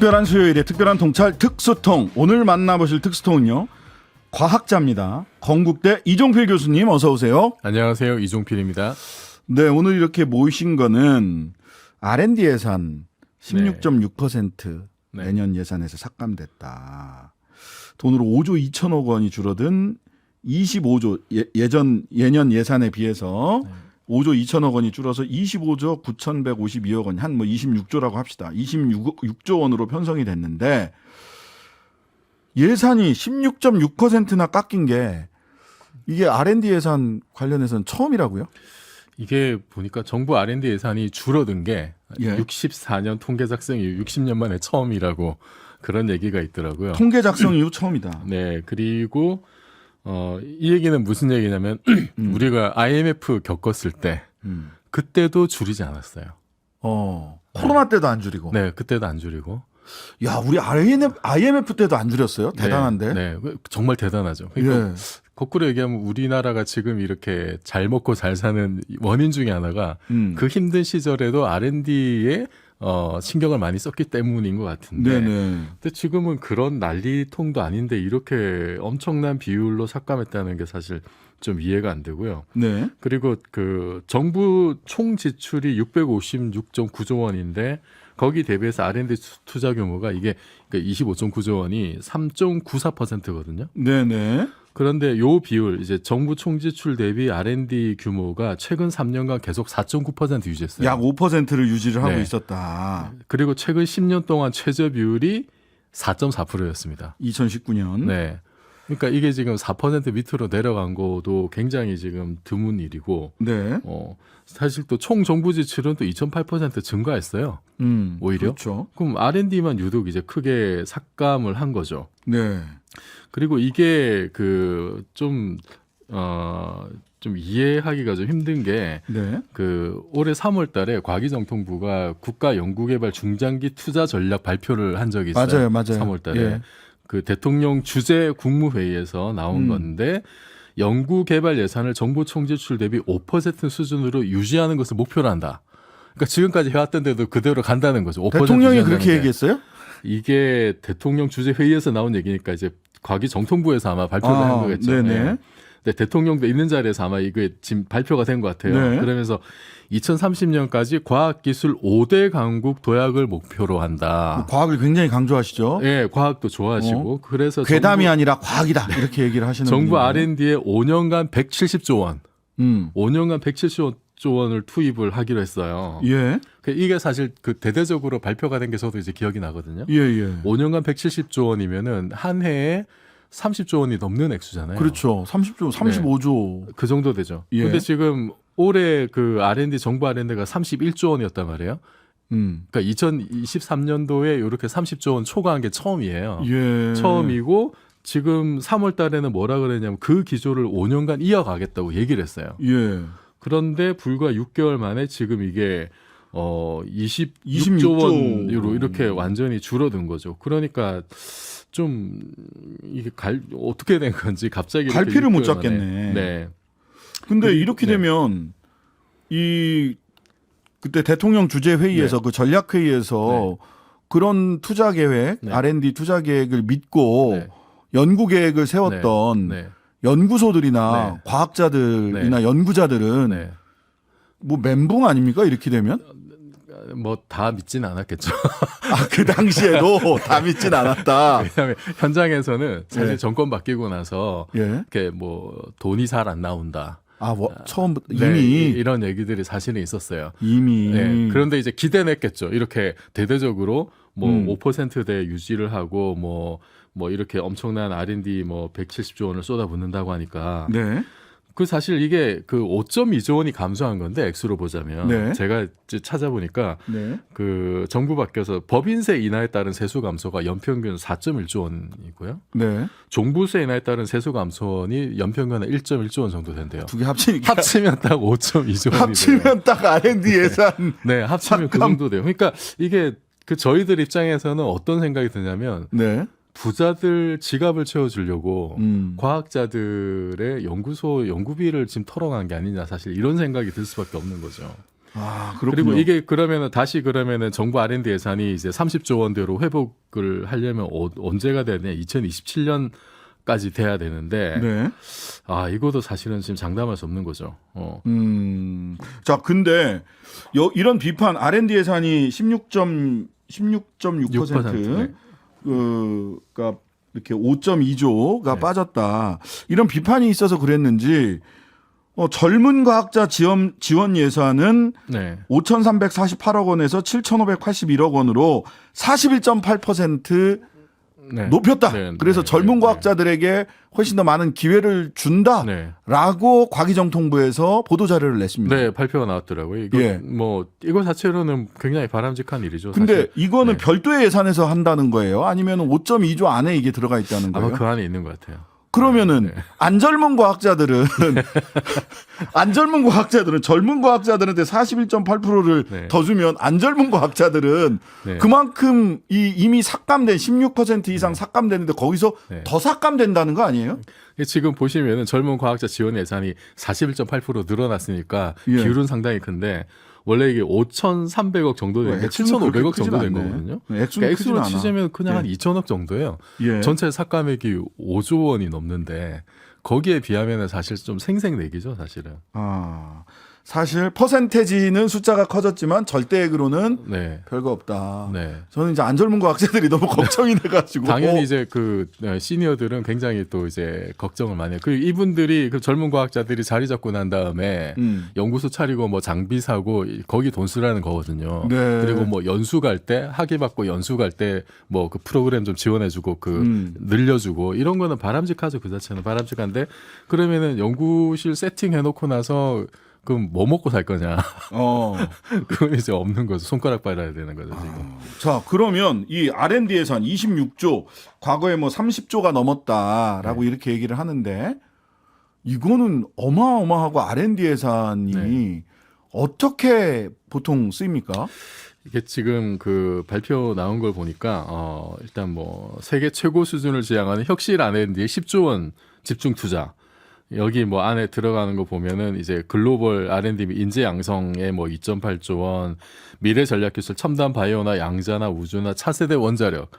특별한 수요일에 특별한 통찰 특수통. 오늘 만나보실 특수통은요, 과학자입니다. 건국대 이종필 교수님 어서 오세요. 안녕하세요. 이종필입니다. 네, 오늘 이렇게 모이신 거는 R&D 예산 16.6% 네. 내년 예산에서 삭감됐다. 돈으로 5조 2천억 원이 줄어든 25조 예년 예산에 비해서 5조 2천억 원이 줄어서 25조 9,152억 원, 한 뭐 26조라고 합시다. 26조 원으로 편성이 됐는데 예산이 16.6%나 깎인 게 이게 R&D 예산 관련해서는 처음이라고요? 이게 보니까 정부 R&D 예산이 줄어든 게 예. 64년 통계 작성 이후 60년 만에 처음이라고 그런 얘기가 있더라고요. 통계 작성 이후 처음이다. 네. 그리고 이 얘기는 무슨 얘기냐면 우리가 IMF 겪었을 때 그때도 줄이지 않았어요. 코로나 때도 안 줄이고. 네. 그때도 안 줄이고. 야, 우리 IMF 때도 안 줄였어요? 대단한데. 네. 정말 대단하죠. 그러니까 예. 거꾸로 얘기하면 우리나라가 지금 이렇게 잘 먹고 잘 사는 원인 중에 하나가 그 힘든 시절에도 R&D에 신경을 많이 썼기 때문인 것 같은데. 네네. 근데 지금은 그런 난리통도 아닌데 이렇게 엄청난 비율로 삭감했다는 게 사실 좀 이해가 안 되고요. 네. 그리고 그 정부 총 지출이 656.9조 원인데 거기 대비해서 R&D 투자 규모가 이게 25.9조 원이 3.94%거든요. 네네. 그런데 요 비율 이제 정부 총지출 대비 R&D 규모가 최근 3년간 계속 4.9% 유지했어요. 약 5%를 유지를 하고 네. 있었다. 그리고 최근 10년 동안 최저 비율이 4.4%였습니다. 2019년. 네. 그러니까 이게 지금 4% 밑으로 내려간 것도 굉장히 지금 드문 일이고, 네. 사실 또 총 정부 지출은 또 2.8% 증가했어요. 오히려. 그렇죠. 그럼 R&D만 유독 이제 크게 삭감을 한 거죠. 네. 그리고 이게 좀 이해하기가 좀 힘든 게 네. 올해 3월 달에 과기정통부가 국가연구개발 중장기 투자 전략 발표를 한 적이 있어요. 맞아요. 3월 달에. 예. 그 대통령 주재 국무회의에서 나온 건데 연구개발 예산을 정부 총지출 대비 5% 수준으로 유지하는 것을 목표로 한다. 그러니까 지금까지 해왔던 데도 그대로 간다는 거죠. 5% 대통령이 유지한다는 그렇게 게. 얘기했어요? 이게 대통령 주재 회의에서 나온 얘기니까 이제 과기정통부에서 아마 발표를 한 거겠죠. 네네. 네. 근데 대통령도 있는 자리에서 아마 이게 지금 발표가 된 것 같아요. 네. 그러면서 2030년까지 과학기술 5대 강국 도약을 목표로 한다. 과학을 굉장히 강조하시죠. 네, 과학도 좋아하시고 그래서 괴담이 아니라 과학이다. 이렇게 얘기를 하시는 정부 분이네요. R&D에 5년간 170조 원, 5년간 170조 원을 투입을 하기로 했어요. 예. 이게 사실 그 대대적으로 발표가 된 게 저도 이제 기억이 나거든요. 예, 예. 5년간 170조 원이면은 한 해에 30조 원이 넘는 액수잖아요. 그렇죠. 30조, 35조. 그 정도 되죠. 예. 근데 지금 올해 그 R&D 정부 R&D가 31조 원이었단 말이에요. 그러니까 2023년도에 이렇게 30조 원 초과한 게 처음이에요. 예. 처음이고 지금 3월 달에는 뭐라 그랬냐면 그 기조를 5년간 이어가겠다고 얘기를 했어요. 예. 그런데 불과 6개월 만에 지금 이게 26조 26조 원으로 이렇게 완전히 줄어든 거죠. 그러니까 좀 이게 어떻게 된 건지 갑자기 이렇게 갈피를 못 6개월 잡겠네. 만에. 네. 근데 이렇게 네. 되면 그때 대통령 주재 회의에서 네. 그 전략 회의에서 그런 투자 계획, 네. R&D 투자 계획을 믿고 네. 연구 계획을 세웠던 네. 연구소들이나 네. 과학자들이나 네. 연구자들은 네. 뭐 멘붕 아닙니까? 이렇게 되면? 뭐 다 믿지는 않았겠죠. 그 당시에도 다 믿진 않았다. 왜냐하면 현장에서는 사실 네. 정권 바뀌고 나서 예. 이렇게 뭐 돈이 잘 안 나온다. 처음부터 네, 이미 이런 얘기들이 사실은 있었어요. 이미 네, 그런데 이제 기대냈겠죠. 이렇게 대대적으로 뭐 5%대 유지를 하고 뭐 이렇게 엄청난 R&D 뭐 170조 원을 쏟아붓는다고 하니까 네. 그 사실 이게 그 5.2조 원이 감소한 건데 액수로 보자면 네. 제가 이제 찾아보니까 네. 그 정부 밖에서 법인세 인하에 따른 세수 감소가 연평균 4.1조 원이고요. 네. 종부세 인하에 따른 세수 감소원이 연평균 1.1조 원 정도 된대요. 두 개 합치니까 합치면 딱 5.2조 원이 돼요. 합치면 딱 R&D 예산. 네, 합치면 그 정도 돼요. 그러니까 이게 그 저희들 입장에서는 어떤 생각이 드냐면 네. 부자들 지갑을 채워주려고 음. 과학자들의 연구소 연구비를 지금 털어간 게 아니냐 사실 이런 생각이 들 수밖에 없는 거죠. 아, 그렇군요. 그리고 이게 그러면은 정부 R&D 예산이 이제 30조 원대로 회복을 하려면 언제가 돼야 되냐? 2027년까지 돼야 되는데 네. 아, 이것도 사실은 지금 장담할 수 없는 거죠. 자, 근데 이런 비판 R&D 예산이 16.6% 네. 그가 이렇게 5.2조가 네. 빠졌다. 이런 비판이 있어서 그랬는지 젊은 과학자 지원 예산은 네. 5,348억 원에서 7,581억 원으로 41.8% 네. 높였다. 네, 네, 그래서 네, 젊은 네. 과학자들에게 훨씬 더 많은 기회를 준다라고 네. 과기정통부에서 보도 자료를 냈습니다. 네, 발표가 나왔더라고요. 이거 예. 이거 자체로는 굉장히 바람직한 일이죠. 근데 사실. 이거는 네. 별도의 예산에서 한다는 거예요? 아니면 5.2조 안에 이게 들어가 있다는 거예요? 아마 그 안에 있는 것 같아요. 그러면은 네. 안 젊은 과학자들은 젊은 과학자들한테 41.8%를 네. 더 주면 안 젊은 과학자들은 네. 그만큼 이미 삭감된 16% 이상 삭감되는데 거기서 네. 더 삭감된다는 거 아니에요? 지금 보시면은 젊은 과학자 지원 예산이 41.8% 늘어났으니까 예. 비율은 상당히 큰데 원래 이게 5,300억 정도 되는데 액수는 그렇게 7,500억 정도 된 크진 않네. 거거든요. 액수는 그러니까 액수로 크진 않아. 치자면 그냥 예. 한 2천억 정도예요. 예. 전체 삭감액이 5조 원이 넘는데 거기에 비하면은 사실 좀 생색내기죠, 사실은. 아, 사실 퍼센테지는 숫자가 커졌지만 절대액으로는 네. 별거 없다. 네. 저는 이제 안 젊은 과학자들이 너무 걱정이 돼가지고 당연히 이제 시니어들은 굉장히 또 이제 걱정을 많이 해요. 이분들이 그 젊은 과학자들이 자리 잡고 난 다음에 연구소 차리고 뭐 장비 사고 거기 돈 쓰라는 거거든요. 네. 그리고 뭐 연수 갈 때 학위 받고 연수 갈 때 뭐 그 프로그램 좀 지원해주고 늘려주고 이런 거는 바람직하죠. 그 자체는 바람직한데 그러면은 연구실 세팅해놓고 나서 그럼 뭐 먹고 살 거냐? 그건 이제 없는 거죠. 손가락 빨아야 되는 거죠 지금. 자, 그러면 이 R&D 예산 26조, 과거에 뭐 30조가 넘었다라고 네. 이렇게 얘기를 하는데 이거는 어마어마하고 R&D 예산이 네. 어떻게 보통 쓰입니까? 이게 지금 그 발표 나온 걸 보니까 일단 뭐 세계 최고 수준을 지향하는 혁신 R&D에 10조 원 집중 투자. 여기 뭐 안에 들어가는 거 보면은 이제 글로벌 R&D 및 인재 양성에 뭐 2.8조 원, 미래 전략 기술, 첨단 바이오나 양자나 우주나 차세대 원자력,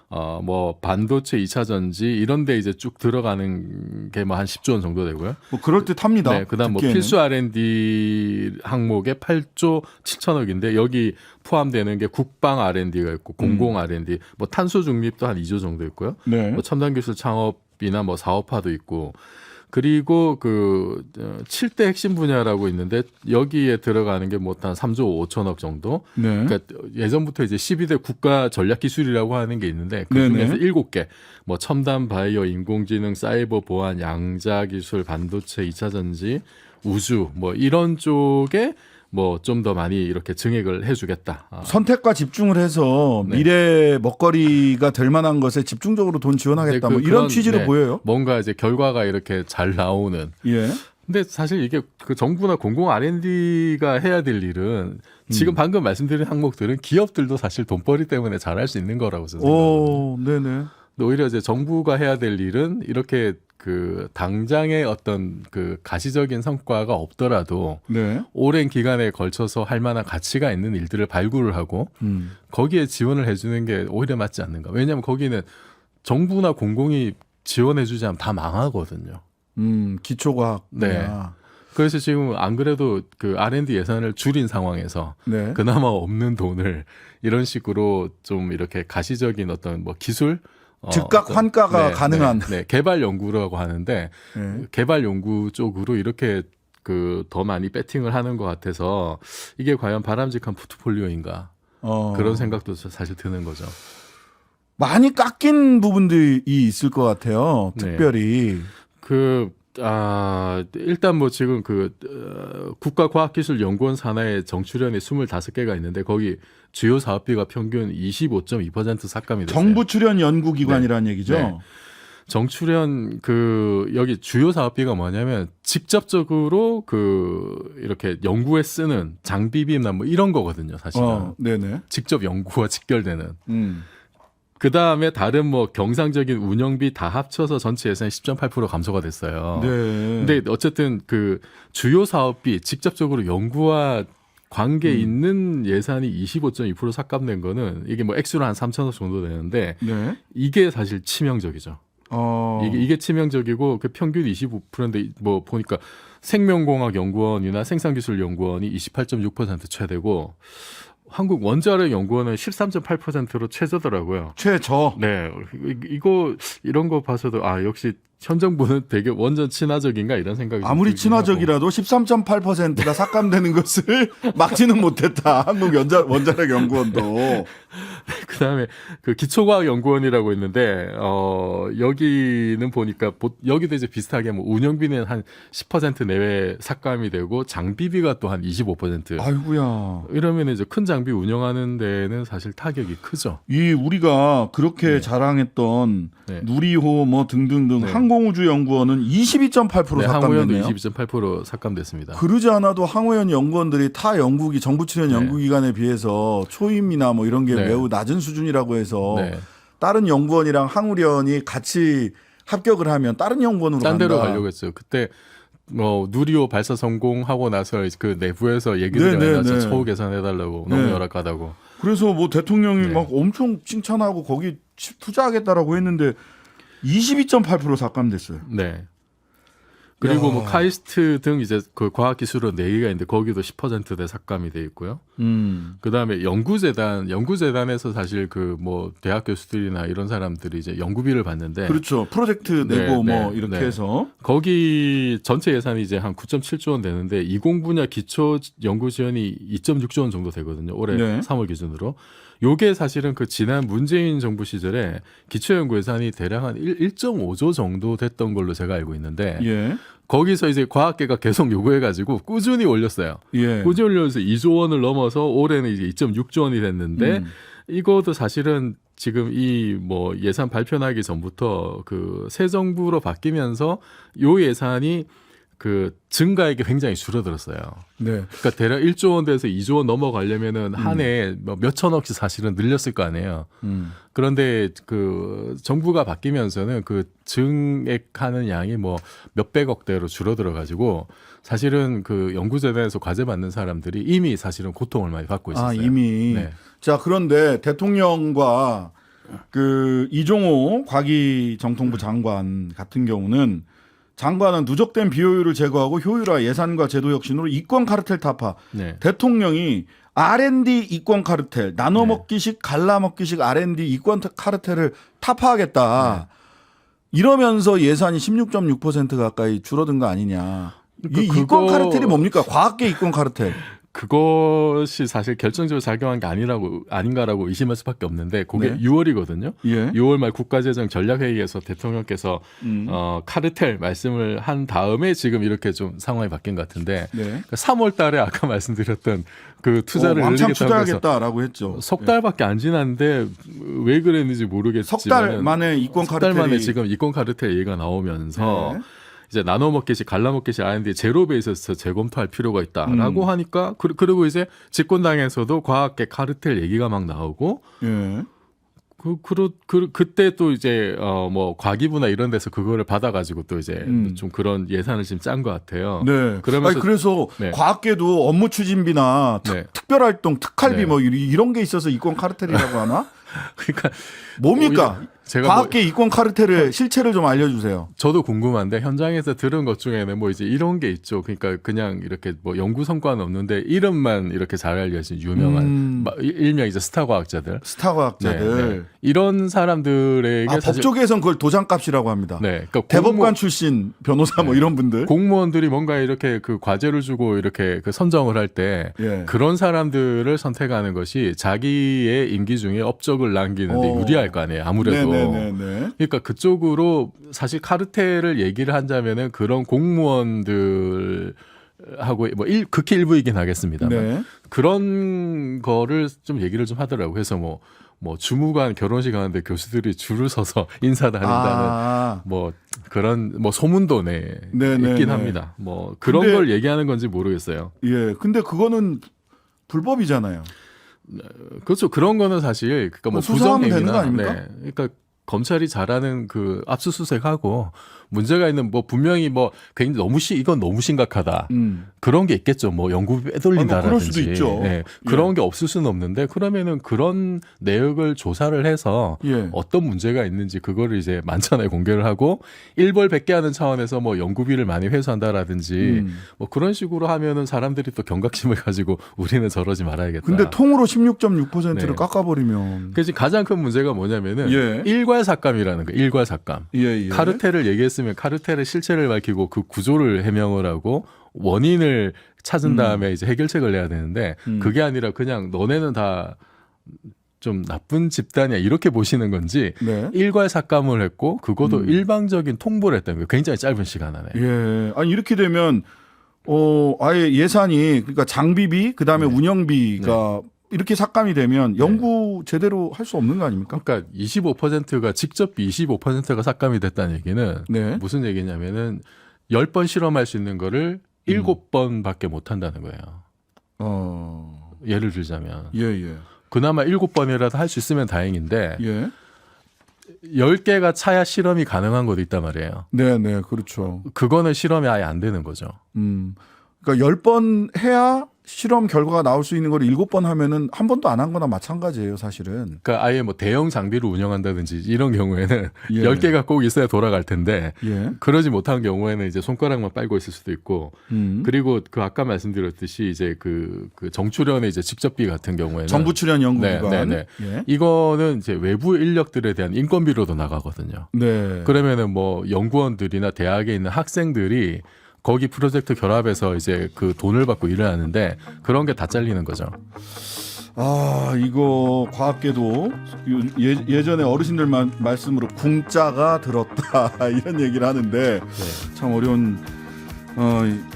뭐 반도체 2차 전지 이런 데 이제 쭉 들어가는 게 뭐 한 10조 원 정도 되고요. 뭐 그럴 듯합니다. 네, 그다음 뭐 듣기에는. 필수 R&D 항목에 8조 7천억인데 여기 포함되는 게 국방 R&D가 있고 공공 R&D, 뭐 탄소 중립도 한 2조 정도 있고요. 네. 뭐 첨단 기술 창업이나 뭐 사업화도 있고. 그리고 그 7대 핵심 분야라고 있는데 여기에 들어가는 게 뭐 한 3조 5천억 정도. 네. 그러니까 예전부터 이제 12대 국가 전략 기술이라고 하는 게 있는데 그 네네. 중에서 7개. 뭐 첨단 바이오, 인공지능, 사이버 보안, 양자 기술, 반도체, 2차 전지, 우주 뭐 이런 쪽에 뭐 좀 더 많이 이렇게 증액을 해주겠다. 선택과 집중을 해서 네. 미래 먹거리가 될 만한 것에 집중적으로 돈 지원하겠다. 네, 뭐 이런 취지로 네, 보여요. 뭔가 이제 결과가 이렇게 잘 나오는. 예. 근데 사실 이게 그 정부나 공공 R&D가 해야 될 일은 지금 방금 말씀드린 항목들은 기업들도 사실 돈벌이 때문에 잘할 수 있는 거라고 저는 생각합니다. 네네. 근데 오히려 이제 정부가 해야 될 일은 이렇게 그 당장의 어떤 그 가시적인 성과가 없더라도 네. 오랜 기간에 걸쳐서 할 만한 가치가 있는 일들을 발굴을 하고 거기에 지원을 해주는 게 오히려 맞지 않는가. 왜냐하면 거기는 정부나 공공이 지원해주지 않으면 다 망하거든요. 기초과학. 네. 그래서 지금 안 그래도 그 R&D 예산을 줄인 상황에서 네. 그나마 없는 돈을 이런 식으로 좀 이렇게 가시적인 어떤 뭐 기술 즉각 환가가 가능한. 네, 개발 연구라고 하는데 네. 개발 연구 쪽으로 이렇게 그 더 많이 배팅을 하는 것 같아서 이게 과연 바람직한 포트폴리오인가 그런 생각도 사실 드는 거죠. 많이 깎인 부분들이 있을 것 같아요. 네. 특별히. 일단 뭐 지금 국가과학기술연구원 산하에 정출연이 25개가 있는데 거기 주요 사업비가 평균 25.2% 삭감이 됐어요. 정부 출연 연구기관이라는 얘기죠. 네. 정출연 여기 주요 사업비가 뭐냐면 직접적으로 이렇게 연구에 쓰는 장비비나 뭐 이런 거거든요, 사실은. 네네. 직접 연구와 직결되는. 그 다음에 다른 뭐 경상적인 운영비 다 합쳐서 전체 예산이 10.8% 감소가 됐어요. 네. 근데 어쨌든 그 주요 사업비 직접적으로 연구와 관계 있는 예산이 25.2% 삭감된 거는 이게 뭐 액수로 한 3천억 정도 되는데 네. 이게 사실 치명적이죠. 이게 치명적이고 그 평균 25%인데 뭐 보니까 생명공학연구원이나 생산기술연구원이 28.6% 최대고 한국 원자력연구원은 13.8%로 최저더라고요. 최저. 네, 이거 이런 거 봐서도 아 역시 현 정부는 되게 원전 친화적인가 이런 생각이 좀 아무리 들긴 친화적이라도 13.8%가 삭감되는 것을 막지는 못했다. 한국 원자력연구원도. 하고. 그다음에 그 기초과학연구원이라고 있는데 여기는 보니까 여기도 이제 비슷하게 뭐 운영비는 한 10% 내외 삭감이 되고 장비비가 또 한 25%. 아이고야. 이러면 이제 큰 장비 운영하는 데는 사실 타격이 크죠. 이 우리가 그렇게 네. 자랑했던 네. 누리호 뭐 등등등 네. 항공우주연구원은 22.8% 네, 항우연도 삭감됐네요. 22.8% 삭감됐습니다. 그러지 않아도 항우연 연구원들이 타 연구기 정부 출연 네. 연구기관에 비해서 초임이나 뭐 이런 게 네. 매우 낮은 수준이라고 해서 네. 다른 연구원이랑 항우련이 같이 합격을 하면 다른 연구원으로 딴 데로 간다. 가려고 했어요. 그때 뭐 누리호 발사 성공하고 나서 그 내부에서 얘기들이 네, 많이 나서 네. 처우 개선해달라고 너무 네. 열악하다고. 그래서 뭐 대통령이 네. 막 엄청 칭찬하고 거기 투자하겠다라고 했는데 22.8% 삭감됐어요. 네. 그리고 야. 뭐 카이스트 등 이제 그 과학기술원 4개가 있는데 거기도 10%대 삭감이 돼 있고요. 그다음에 연구재단에서 사실 그 뭐 대학 교수들이나 이런 사람들이 이제 연구비를 받는데 그렇죠. 프로젝트 네, 내고 네, 뭐 이렇게 네. 해서 거기 전체 예산이 이제 한 9.7조 원 되는데 이공 분야 기초 연구 지원이 2.6조 원 정도 되거든요. 올해 네. 3월 기준으로. 요게 사실은 그 지난 문재인 정부 시절에 기초 연구 예산이 대략 한 1.5조 정도 됐던 걸로 제가 알고 있는데 예. 거기서 이제 과학계가 계속 요구해 가지고 꾸준히 올렸어요. 예. 꾸준히 올려서 2조 원을 넘어서 올해는 이제 2.6조 원이 됐는데 이것도 사실은 지금 이 뭐 예산 발표나기 전부터 그 새 정부로 바뀌면서 요 예산이 그 증가액이 굉장히 줄어들었어요. 네. 그러니까 대략 1조 원 돼서 2조 원 넘어가려면은 한 해에 뭐 몇천억씩 사실은 늘렸을 거 아니에요. 그런데 그 정부가 바뀌면서는 그 증액하는 양이 뭐 몇백억대로 줄어들어 가지고 사실은 그 연구재단에서 과제 받는 사람들이 이미 사실은 고통을 많이 받고 있었어요. 아, 이미. 네. 자, 그런데 대통령과 그 이종호 과기정통부 장관 같은 경우는 장관은 누적된 비효율을 제거하고 효율화 예산과 제도 혁신으로 이권 카르텔 타파. 네. 대통령이 R&D 이권 카르텔, 나눠 먹기식, 갈라 먹기식 R&D 이권 카르텔을 타파하겠다. 이러면서 예산이 16.6% 가까이 줄어든 거 아니냐. 이 이권 카르텔이 뭡니까? 과학계 이권 카르텔. 그것이 사실 결정적으로 작용한 게 아닌가라고 의심할 수밖에 없는데 그게 네. 6월이거든요. 예. 6월 말 국가재정 전략회의에서 대통령께서 카르텔 말씀을 한 다음에 지금 이렇게 좀 상황이 바뀐 것 같은데 네. 3월 달에 아까 말씀드렸던 그 투자를 왕창 늘리겠다고 해서 투자하겠다라고 했죠. 석 달밖에 안 지났는데 왜 그랬는지 모르겠지만 석 달 만에 이권 석 달 카르텔이 만에 지금 이권 카르텔 얘기가 나오면서 네. 이제 나눠 먹기식, 갈라 먹기식 R&D 제로 베이스에서 재검토할 필요가 있다라고 하니까 그리고 이제 집권당에서도 과학계 카르텔 얘기가 막 나오고 예. 그때 또 이제 뭐 과기부나 이런 데서 그거를 받아가지고 또 이제 좀 그런 예산을 지금 짠 것 같아요. 네. 그러면서 아니, 그래서 네. 과학계도 업무 추진비나 네. 특별활동, 특활비 네. 뭐 이런 게 있어서 이권 카르텔이라고 하나? 그러니까 뭡니까? 제가 과학계 이권 카르텔의 실체를 좀 알려주세요. 저도 궁금한데 현장에서 들은 것 중에는 뭐 이제 이런 게 있죠. 그러니까 그냥 이렇게 뭐 연구 성과는 없는데 이름만 이렇게 잘 알려진 유명한 일명 이제 스타 과학자들, 스타 과학자들. 네. 이런 사람들에게 사실 법조계에선 그걸 도장값이라고 합니다. 네, 그러니까 대법관 출신 변호사 뭐 이런 분들. 공무원들이 뭔가 이렇게 그 과제를 주고 이렇게 그 선정을 할 때 예. 그런 사람들을 선택하는 것이 자기의 임기 중에 업적을 남기는데 유리할 거 아니에요. 아무래도. 네네네. 그러니까 그쪽으로 사실 카르텔을 얘기를 한다면은 그런 공무원들 하고 뭐 극히 일부이긴 하겠습니다만 네. 그런 거를 좀 얘기를 좀 하더라고요. 그래서 뭐 주무관 결혼식 하는데 교수들이 줄을 서서 인사다닌다는 뭐 그런 뭐 소문도 있긴 합니다. 뭐 그런 근데, 걸 얘기하는 건지 모르겠어요. 예. 근데 그거는 불법이잖아요. 그렇죠. 그런 거는 사실 그러니까 뭐 수사하면 되는 거 부정행위나 아닙니까? 그러니까 검찰이 잘하는 그 압수수색하고 문제가 있는 뭐 분명히 뭐 굉장히 이건 너무 심각하다. 그런 게 있겠죠. 뭐 연구비 빼돌린다라든지. 그럴 수도 있죠. 네, 그런 게 없을 수는 없는데 그러면은 그런 내역을 조사를 해서 예. 어떤 문제가 있는지 그거를 이제 만천하에 공개를 하고 일벌백계 하는 차원에서 뭐 연구비를 많이 회수한다라든지 뭐 그런 식으로 하면은 사람들이 또 경각심을 가지고 우리는 저러지 말아야겠다. 근데 통으로 16.6%를 네. 깎아버리면. 그래서 가장 큰 문제가 뭐냐면은 예. 일괄삭감이라는 거예요. 일괄삭감. 예, 예. 카르텔을 얘기했으면 카르텔의 실체를 밝히고 그 구조를 해명을 하고 원인을 찾은 다음에 이제 해결책을 내야 되는데 그게 아니라 그냥 너네는 다 좀 나쁜 집단이야 이렇게 보시는 건지 네. 일괄삭감을 했고 그것도 일방적인 통보를 했다는 거예요. 굉장히 짧은 시간 안에. 예. 아니 이렇게 되면 아예 예산이 그러니까 장비비 그다음에 운영비가 이렇게 삭감이 되면 연구 제대로 할 수 없는 거 아닙니까? 그러니까 25%가 직접비 25%가 삭감이 됐다는 얘기는 네. 무슨 얘기냐면은 10번 실험할 수 있는 거를 7번밖에 못 한다는 거예요. 예를 들자면 예, 예. 그나마 7번이라도 할 수 있으면 다행인데 예. 10개가 차야 실험이 가능한 것도 있단 말이에요. 네, 네. 그렇죠. 그거는 실험이 아예 안 되는 거죠. 그러니까 10번 해야 실험 결과가 나올 수 있는 걸 7번 하면은 한 번도 안 한 거나 마찬가지예요, 사실은. 그러니까 아예 뭐 대형 장비를 운영한다든지 이런 경우에는 예. 10개가 꼭 있어야 돌아갈 텐데 예. 그러지 못한 경우에는 이제 손가락만 빨고 있을 수도 있고 그리고 그 아까 말씀드렸듯이 이제 그 정출연의 이제 직접비 같은 경우에는 정부 출연 연구기관. 네, 네, 네. 예. 이거는 이제 외부 인력들에 대한 인건비로도 나가거든요. 네. 그러면은 뭐 연구원들이나 대학에 있는 학생들이 거기 프로젝트 결합해서 이제 그 돈을 받고 일을 하는데 그런 게 다 잘리는 거죠. 아, 이거 과학계도 예전에 어르신들 말씀으로 궁자가 들었다 이런 얘기를 하는데 참 어려운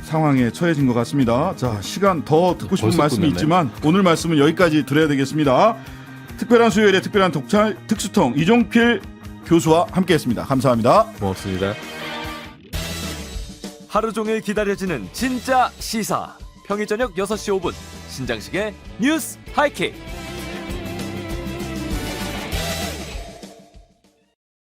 상황에 처해진 것 같습니다. 자, 시간 더 듣고 싶은 벌써 말씀이 끝났네. 있지만 오늘 말씀은 여기까지 드려야 되겠습니다. 특별한 수요일에 특별한 독찰 특수통 이종필 교수와 함께했습니다. 감사합니다. 고맙습니다. 하루 종일 기다려지는 진짜 시사. 평일 저녁 6시 5분 신장식의 뉴스 하이킥.